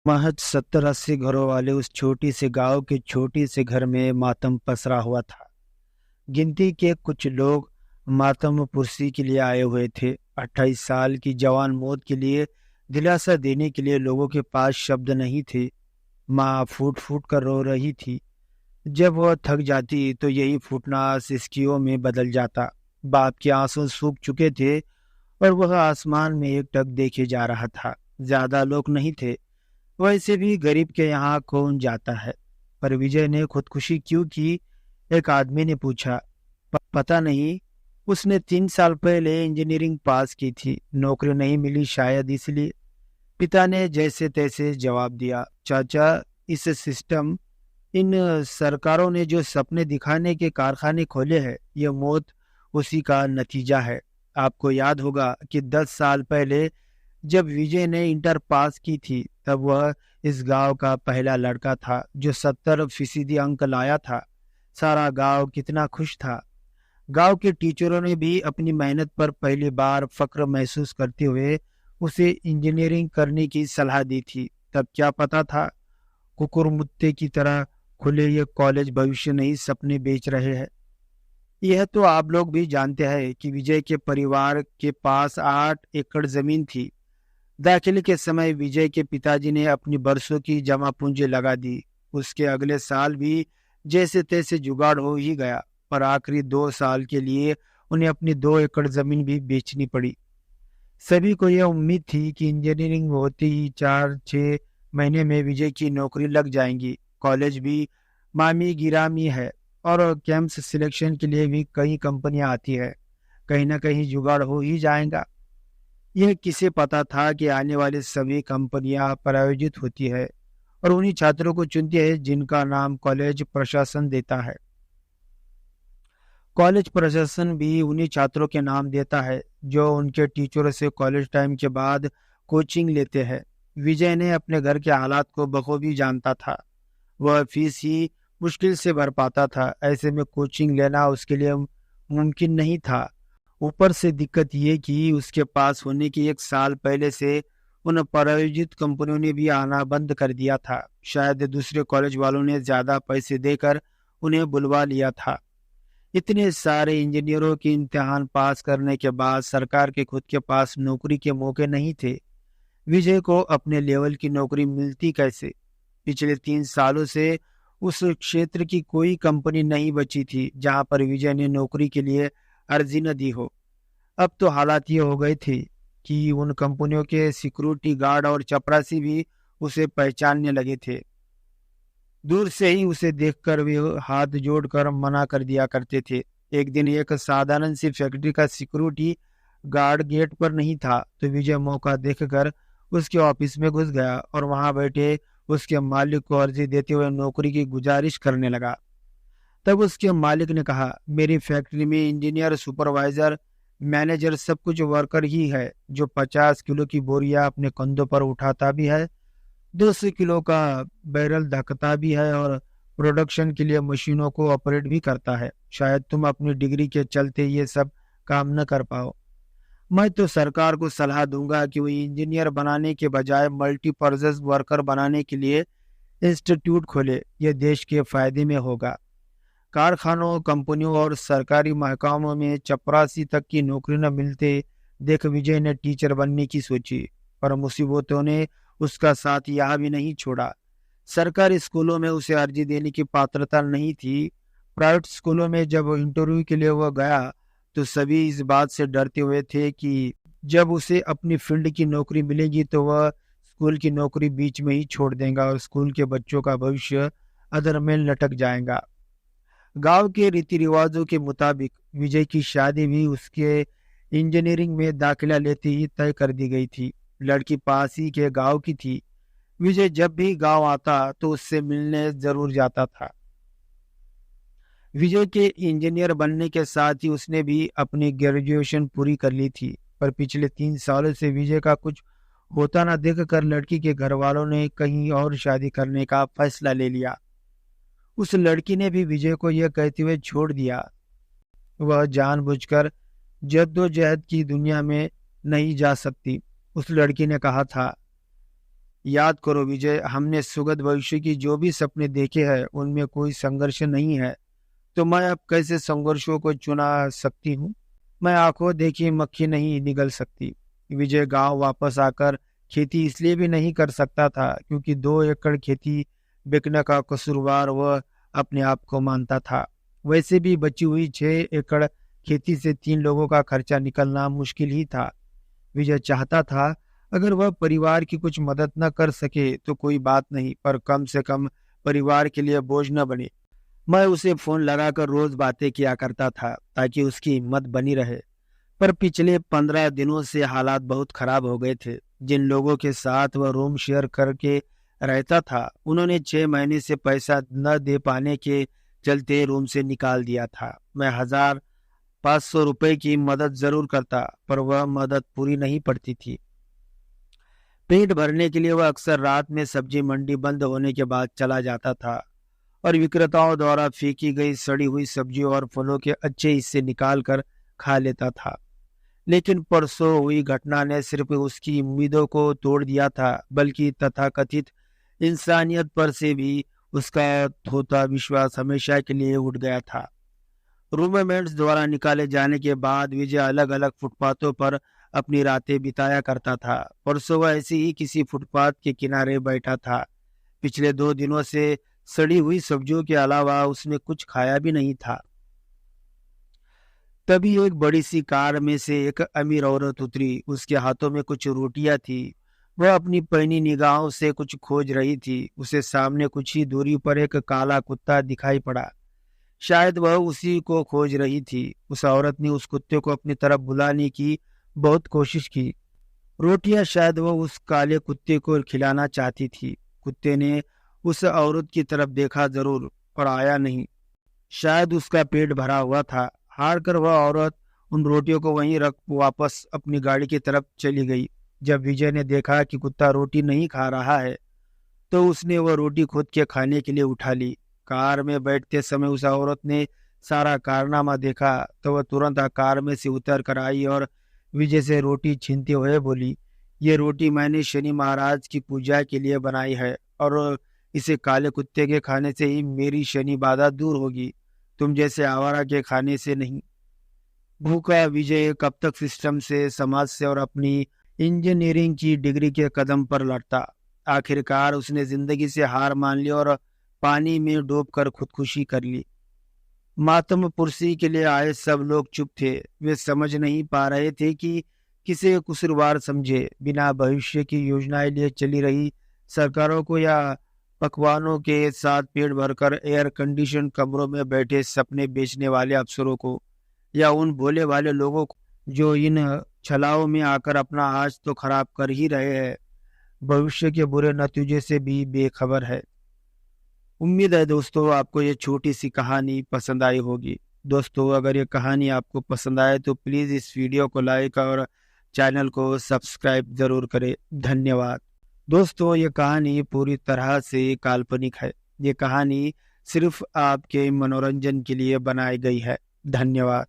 महज 70-80 घरों वाले उस छोटी से गांव के छोटी से घर में मातम पसरा हुआ था। गिनती के कुछ लोग मातम पुरसी के लिए आए हुए थे। 28 साल की जवान मौत के लिए दिलासा देने के लिए लोगों के पास शब्द नहीं थे। माँ फूट फूट कर रो रही थी। जब वह थक जाती तो यही फूटना सिसकियों में बदल जाता। बाप के आंसू सूख चुके थे और वह आसमान में एकटक देखे जा रहा था। ज्यादा लोग नहीं थे। वैसे भी गरीब के यहाँ कौन जाता है। पर विजय ने खुदकुशी क्यों की? एक आदमी ने पूछा। पता नहीं। उसने 3 साल पहले इंजीनियरिंग पास की थी, नौकरी नहीं मिली शायद इसलिए। पिता ने जैसे तैसे जवाब दिया, चाचा, इस सिस्टम, इन सरकारों ने जो सपने दिखाने के कारखाने खोले हैं, ये मौत उसी का नतीजा है। आपको याद होगा कि 10 साल पहले जब विजय ने इंटर पास की थी, तब वह इस गांव का पहला लड़का था जो 70% अंक लाया था। सारा गांव कितना खुश था। गांव के टीचरों ने भी अपनी मेहनत पर पहली बार फक्र महसूस करते हुए उसे इंजीनियरिंग करने की सलाह दी थी। तब क्या पता था, कुकुरमुत्ते की तरह खुले ये कॉलेज भविष्य नहीं सपने बेच रहे हैं। यह तो आप लोग भी जानते हैं कि विजय के परिवार के पास 8 एकड़ जमीन थी। दाखिले के समय विजय के पिताजी ने अपनी बरसों की जमा पूंजी लगा दी। उसके अगले साल भी जैसे तैसे जुगाड़ हो ही गया, पर आखिरी 2 साल के लिए उन्हें अपनी 2 एकड़ जमीन भी बेचनी पड़ी। सभी को यह उम्मीद थी कि इंजीनियरिंग होते ही 4-6 महीने में विजय की नौकरी लग जाएंगी। कॉलेज भी मामी गिरामी है और कैंपस सिलेक्शन के लिए भी कई कंपनियां आती है। कहीं ना कहीं जुगाड़ हो ही जाएगा। यह किसे पता था कि आने वाली सभी कंपनियां प्रायोजित होती है और उन्हीं छात्रों को चुनती है जिनका नाम कॉलेज प्रशासन देता है। कॉलेज प्रशासन भी उन्हीं छात्रों के नाम देता है जो उनके टीचरों से कॉलेज टाइम के बाद कोचिंग लेते हैं। विजय ने अपने घर के हालात को बखूबी जानता था। वह फीस ही मुश्किल से भर पाता था। ऐसे में कोचिंग लेना उसके लिए मुमकिन नहीं था। ऊपर से दिक्कत ये कि उसके पास होने के 1 साल पहले से उन प्रायोजित कंपनियों ने भी आना बंद कर दिया था। शायद दूसरे कॉलेज वालों ने ज्यादा पैसे देकर उन्हें बुलवा लिया था। इतने सारे इंजीनियरों की इम्तिहान पास करने के बाद सरकार के खुद के पास नौकरी के मौके नहीं थे। विजय को अपने लेवल की नौकरी मिलती कैसे? पिछले 3 सालों से उस क्षेत्र की कोई कंपनी नहीं बची थी जहां पर विजय ने नौकरी के लिए अर्जी न दी हो। अब तो हालात ये हो गए थे कि उन कंपनियों के सिक्योरिटी गार्ड और चपरासी भी उसे पहचानने लगे थे। दूर से ही उसे देखकर वे हाथ जोड़कर मना कर दिया करते थे। एक दिन एक साधारण सी फैक्ट्री का सिक्योरिटी गार्ड गेट पर नहीं था तो विजय मौका देखकर उसके ऑफिस में घुस गया और वहां बैठे उसके मालिक को अर्जी देते हुए नौकरी की गुजारिश करने लगा। तब उसके मालिक ने कहा, मेरी फैक्ट्री में इंजीनियर, सुपरवाइजर, मैनेजर सब कुछ वर्कर ही है जो 50 किलो की बोरियां अपने कंधों पर उठाता भी है, 200 किलो का बैरल धकता भी है और प्रोडक्शन के लिए मशीनों को ऑपरेट भी करता है। शायद तुम अपनी डिग्री के चलते ये सब काम न कर पाओ। मैं तो सरकार को सलाह दूंगा कि वो इंजीनियर बनाने के बजाय मल्टीपर्पज वर्कर बनाने के लिए इंस्टीट्यूट खोले। यह देश के फायदे में होगा। कारखानों, कंपनियों और सरकारी महकमों में चपरासी तक की नौकरी न मिलते देख विजय ने टीचर बनने की सोची। पर मुसीबतों ने उसका साथ यहाँ भी नहीं छोड़ा। सरकारी स्कूलों में उसे अर्जी देने की पात्रता नहीं थी। प्राइवेट स्कूलों में जब इंटरव्यू के लिए वह गया तो सभी इस बात से डरते हुए थे कि जब उसे अपनी फील्ड की नौकरी मिलेगी तो वह स्कूल की नौकरी बीच में ही छोड़ देगा और स्कूल के बच्चों का भविष्य अधर में लटक जाएगा। गांव के रीति रिवाजों के मुताबिक विजय की शादी भी उसके इंजीनियरिंग में दाखिला लेते ही तय कर दी गई थी। लड़की पास ही के गांव की थी। विजय जब भी गांव आता तो उससे मिलने जरूर जाता था। विजय के इंजीनियर बनने के साथ ही उसने भी अपनी ग्रेजुएशन पूरी कर ली थी। पर पिछले 3 सालों से विजय का कुछ होता ना देखकर लड़की के घर वालों ने कहीं और शादी करने का फैसला ले लिया। उस लड़की ने भी विजय को यह कहते हुए छोड़ दिया, वह जानबूझकर जद्दोजहद की दुनिया में नहीं जा सकती। उस लड़की ने कहा था, याद करो विजय, हमने सुगत भविष्य की जो भी सपने देखे हैं उनमें कोई संघर्ष नहीं है, तो मैं अब कैसे संघर्षों को चुना सकती हूँ? मैं आंखों देखी मक्खी नहीं निगल सकती। विजय गांव वापस आकर खेती इसलिए भी नहीं कर सकता था क्योंकि 2 एकड़ खेती बिकने का कसूरवार वह अपने आप को मानता था। वैसे भी बची हुई 6 एकड़ खेती से 3 लोगों का खर्चा निकलना मुश्किल ही था। विजय चाहता था अगर वह परिवार की कुछ मदद न कर सके तो कोई बात नहीं, पर कम से कम परिवार के लिए बोझ न बने। मैं उसे फोन लगाकर रोज बातें किया करता था ताकि उसकी हिम्मत बनी रहे। पर पिछले 15 दिनों से हालात बहुत खराब हो गए थे। जिन लोगों के साथ वह रूम शेयर करके रहता था उन्होंने 6 महीने से पैसा न दे पाने के चलते रूम से निकाल दिया था। मैं 1,500 रुपए की मदद जरूर करता, पर वह मदद पूरी नहीं पड़ती थी। पेट भरने के लिए वह अक्सर रात में सब्जी मंडी बंद होने के बाद चला जाता था और विक्रेताओं द्वारा फेंकी गई सड़ी हुई सब्जियों और फलों के अच्छे हिस्से निकाल कर खा लेता था। लेकिन परसों हुई घटना ने सिर्फ उसकी उम्मीदों को तोड़ दिया था, बल्कि तथाकथित इंसानियत पर से भी उसका थोथा विश्वास हमेशा के लिए उठ गया था। रूममेट्स द्वारा निकाले जाने के बाद विजय अलग अलग फुटपाथों पर अपनी रातें बिताया करता था। परसों वह ऐसे ही किसी फुटपाथ के किनारे बैठा था। पिछले 2 दिनों से सड़ी हुई सब्जियों के अलावा उसने कुछ खाया भी नहीं था। तभी एक बड़ी सी कार में से एक अमीर औरत उतरी। उसके हाथों में कुछ रोटियां थी। वह अपनी पैनी निगाहों से कुछ खोज रही थी। उसे सामने कुछ ही दूरी पर एक काला कुत्ता दिखाई पड़ा। शायद वह उसी को खोज रही थी। उस औरत ने उस कुत्ते को अपनी तरफ बुलाने की बहुत कोशिश की। रोटियां शायद वह उस काले कुत्ते को खिलाना चाहती थी। कुत्ते ने उस औरत की तरफ देखा जरूर, पर आया नहीं। शायद उसका पेट भरा हुआ था। हार कर वह औरत उन रोटियों को वहीं रख वापस अपनी गाड़ी की तरफ चली गई। जब विजय ने देखा कि कुत्ता रोटी नहीं खा रहा है तो उसने वह रोटी खुद के खाने के लिए उठा ली। कार में बैठते समय उस औरत ने सारा कारनामा देखा तो वह तुरंत कार में से उतर कर आई और विजय से रोटी छीनते हुए बोली, ये रोटी मैंने शनि महाराज की पूजा के लिए बनाई है और इसे काले कुत्ते के खाने से ही मेरी शनि बाधा दूर होगी, तुम जैसे आवारा के खाने से नहीं। भूखा विजय कब तक सिस्टम से, समाज से और अपनी इंजीनियरिंग की डिग्री के कदम पर लड़ता। आखिरकार उसने जिंदगी से हार मान ली और पानी में डूबकर खुदकुशी कर ली। मातम पुरसी के लिए आए सब लोग चुप थे। वे समझ नहीं पा रहे थे कि किसे कसूरवार समझे। बिना भविष्य की योजनाएं लिए चली रही सरकारों को, या पकवानों के साथ पेट भरकर एयर कंडीशन कमरों में बैठे सपने बेचने वाले अफसरों को, या उन भोले वाले लोगों को जो इन छलाओं में आकर अपना आज तो खराब कर ही रहे हैं, भविष्य के बुरे नतीजे से भी बेखबर है। उम्मीद है दोस्तों आपको ये छोटी सी कहानी पसंद आई होगी। दोस्तों अगर ये कहानी आपको पसंद आए तो प्लीज़ इस वीडियो को लाइक और चैनल को सब्सक्राइब जरूर करें। धन्यवाद। दोस्तों ये कहानी पूरी तरह से काल्पनिक है। ये कहानी सिर्फ आपके मनोरंजन के लिए बनाई गई है। धन्यवाद।